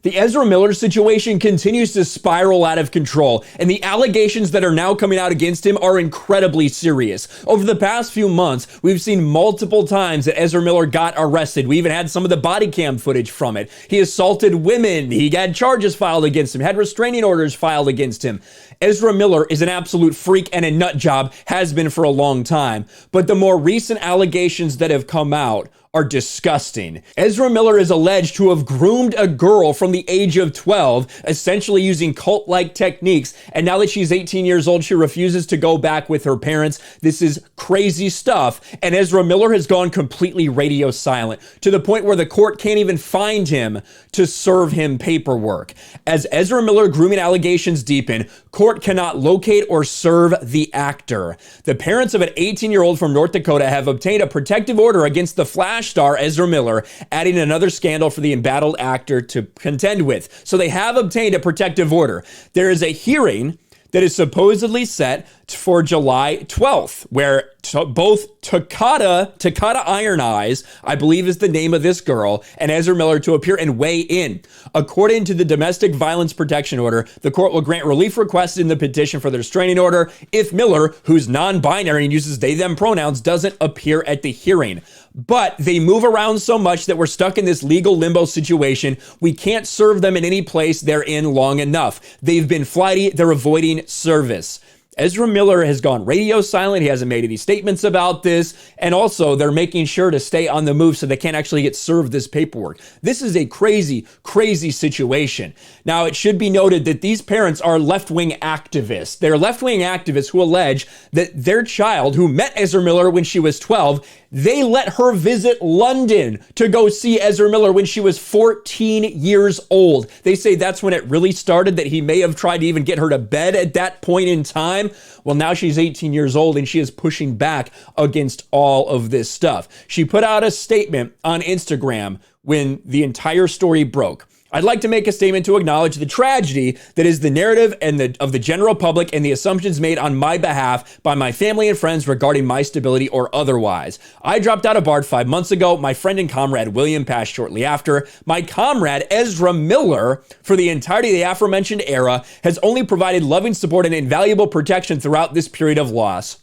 The Ezra Miller situation continues to spiral out of control, and the allegations that are now coming out against him are incredibly serious. Over the past few months, we've seen multiple times that Ezra Miller got arrested. We even had some of the body cam footage from it. He assaulted women. He had charges filed against him, had restraining orders filed against him. Ezra Miller is an absolute freak and a nut job, has been for a long time. But the more recent allegations that have come out are disgusting. Ezra Miller is alleged to have groomed a girl from the age of 12, essentially using cult-like techniques, and now that she's 18 years old, she refuses to go back with her parents. This is crazy stuff, and Ezra Miller has gone completely radio silent, to the point where the court can't even find him to serve him paperwork. As Ezra Miller grooming allegations deepen, court cannot locate or serve the actor. The parents of an 18-year-old from North Dakota have obtained a protective order against the Flash star Ezra Miller, adding another scandal for the embattled actor to contend with. So they have obtained a protective order. There is a hearing that is supposedly set for July 12th, where both Takata Iron Eyes, I believe is the name of this girl, and Ezra Miller to appear and weigh in. According to the Domestic Violence Protection Order, the court will grant relief requested in the petition for the restraining order if Miller, who's non-binary and uses they, them pronouns, doesn't appear at the hearing. But they move around so much that we're stuck in this legal limbo situation. We can't serve them in any place they're in long enough. They've been flighty, they're avoiding service. Ezra Miller has gone radio silent. He hasn't made any statements about this. And also, they're making sure to stay on the move so they can't actually get served this paperwork. This is a crazy, crazy situation. Now, it should be noted that these parents are left-wing activists. They're left-wing activists who allege that their child, who met Ezra Miller when she was 12, they let her visit London to go see Ezra Miller when she was 14 years old. They say that's when it really started, that he may have tried to even get her to bed at that point in time. Well, now she's 18 years old and she is pushing back against all of this stuff. She put out a statement on Instagram when the entire story broke. I'd like to make a statement to acknowledge the tragedy that is the narrative of the general public and the assumptions made on my behalf by my family and friends regarding my stability or otherwise. I dropped out of BARD 5 months ago. My friend and comrade William passed shortly after. My comrade Ezra Miller, for the entirety of the aforementioned era, has only provided loving support and invaluable protection throughout this period of loss.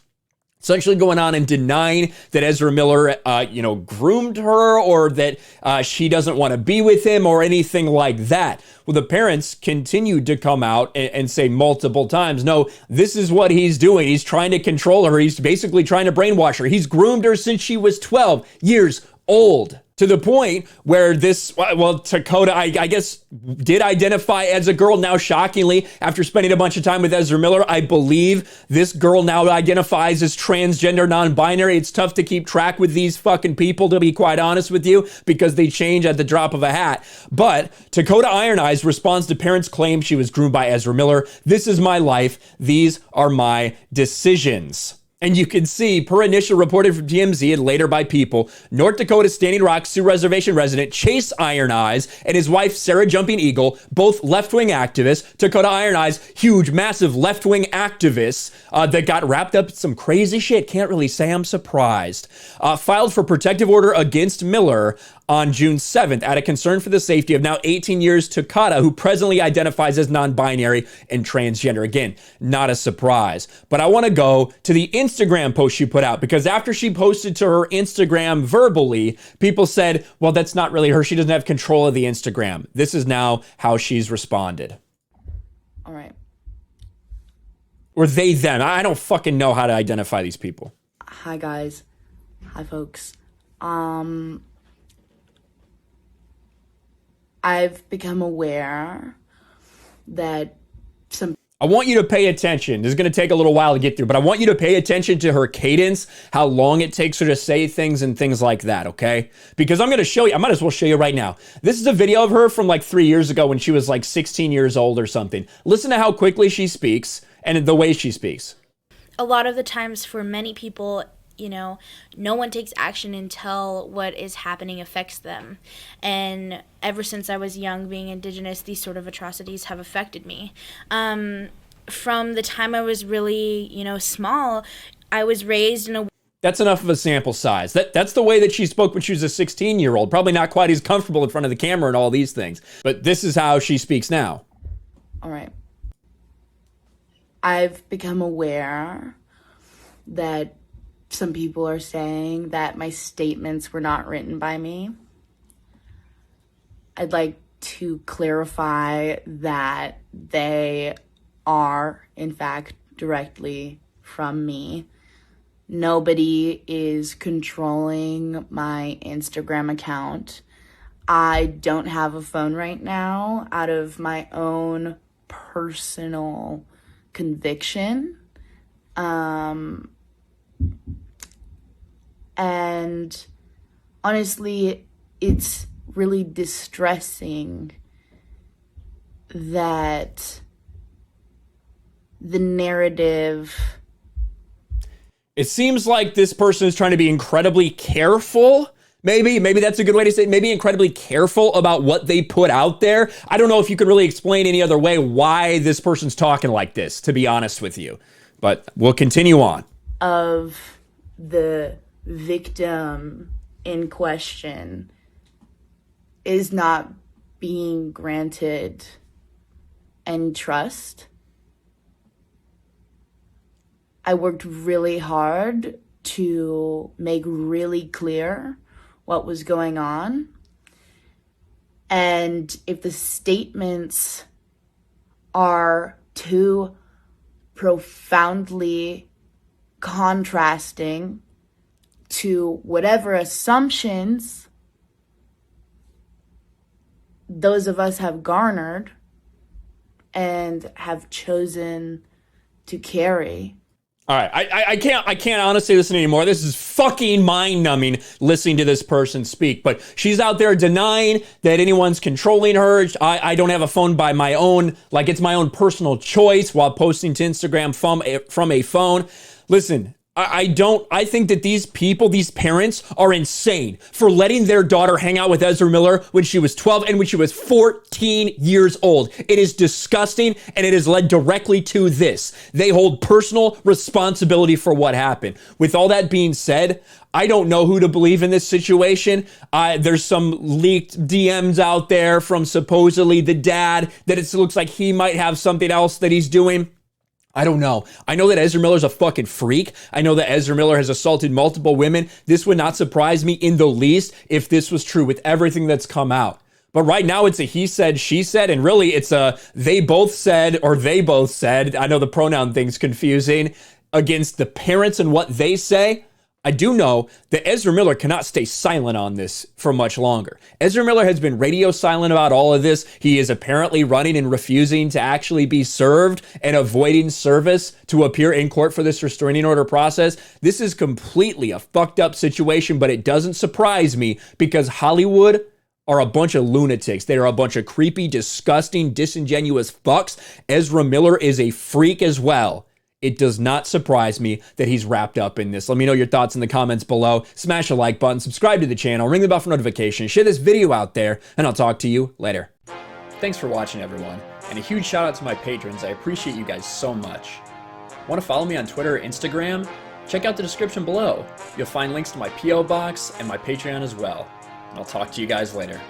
Essentially going on and denying that Ezra Miller, groomed her, or that she doesn't want to be with him or anything like that. Well, the parents continued to come out and say multiple times, no, this is what he's doing. He's trying to control her. He's basically trying to brainwash her. He's groomed her since she was 12 years old. To the point where Dakota, I guess, did identify as a girl. Now, shockingly, after spending a bunch of time with Ezra Miller, I believe this girl now identifies as transgender, non-binary. It's tough to keep track with these fucking people, to be quite honest with you, because they change at the drop of a hat. But Dakota Iron Eyes responds to parents' claim she was groomed by Ezra Miller. This is my life. These are my decisions. And you can see, per initial reported from TMZ and later by People, North Dakota Standing Rock Sioux Reservation resident Chase Iron Eyes and his wife Sarah Jumping Eagle, both left-wing activists. Dakota Iron Eyes, huge, massive left-wing activists that got wrapped up in some crazy shit. Can't really say I'm surprised. Filed for protective order against Miller on June 7th out of concern for the safety of now 18 years Takata, who presently identifies as non-binary and transgender. Again, not a surprise. But I want to go to the Instagram post she put out, because after she posted to her Instagram verbally, people said, well, that's not really her. She doesn't have control of the Instagram. This is now how she's responded. All right. Or they, them. I don't fucking know how to identify these people. Hi, guys. Hi, folks. I've become aware that I want you to pay attention. This is going to take a little while to get through, but I want you to pay attention to her cadence, how long it takes her to say things and things like that, okay? Because I'm going to show you, I might as well show you right now. This is a video of her from like 3 years ago when she was like 16 years old or something. Listen to how quickly she speaks and the way she speaks. A lot of the times for many people, no one takes action until what is happening affects them. And ever since I was young, being Indigenous, these sort of atrocities have affected me. From the time I was really, small, I was raised in a... That's enough of a sample size. That's the way that she spoke when she was a 16-year-old. Probably not quite as comfortable in front of the camera and all these things. But this is how she speaks now. All right. I've become aware that some people are saying that my statements were not written by me. I'd like to clarify that they are, in fact, directly from me. Nobody is controlling my Instagram account. I don't have a phone right now out of my own personal conviction. And honestly, it's really distressing that the narrative... It seems like this person is trying to be incredibly careful. Maybe that's a good way to say it. Maybe incredibly careful about what they put out there. I don't know if you could really explain any other way why this person's talking like this, to be honest with you. But we'll continue on. Of the victim in question is not being granted any trust. I worked really hard to make really clear what was going on. And if the statements are too profoundly contrasting to whatever assumptions those of us have garnered and have chosen to carry. All right, I can't honestly listen anymore. This is fucking mind-numbing listening to this person speak. But she's out there denying that anyone's controlling her. I don't have a phone by my own, like it's my own personal choice while posting to Instagram from a phone. Listen, I think that these people, these parents are insane for letting their daughter hang out with Ezra Miller when she was 12 and when she was 14 years old. It is disgusting, and it has led directly to this. They hold personal responsibility for what happened. With all that being said, I don't know who to believe in this situation. There's some leaked DMs out there from supposedly the dad that it looks like he might have something else that he's doing. I don't know. I know that Ezra Miller's a fucking freak. I know that Ezra Miller has assaulted multiple women. This would not surprise me in the least if this was true with everything that's come out. But right now it's a he said, she said, and really it's a they both said, or they both said. I know the pronoun thing's confusing against the parents and what they say. I do know that Ezra Miller cannot stay silent on this for much longer. Ezra Miller has been radio silent about all of this. He is apparently running and refusing to actually be served and avoiding service to appear in court for this restraining order process. This is completely a fucked up situation, but it doesn't surprise me because Hollywood are a bunch of lunatics. They are a bunch of creepy, disgusting, disingenuous fucks. Ezra Miller is a freak as well. It does not surprise me that he's wrapped up in this. Let me know your thoughts in the comments below. Smash the like button, subscribe to the channel, ring the bell for notifications, share this video out there, and I'll talk to you later. Thanks for watching, everyone. And a huge shout out to my patrons. I appreciate you guys so much. Want to follow me on Twitter or Instagram? Check out the description below. You'll find links to my P.O. box and my Patreon as well. And I'll talk to you guys later.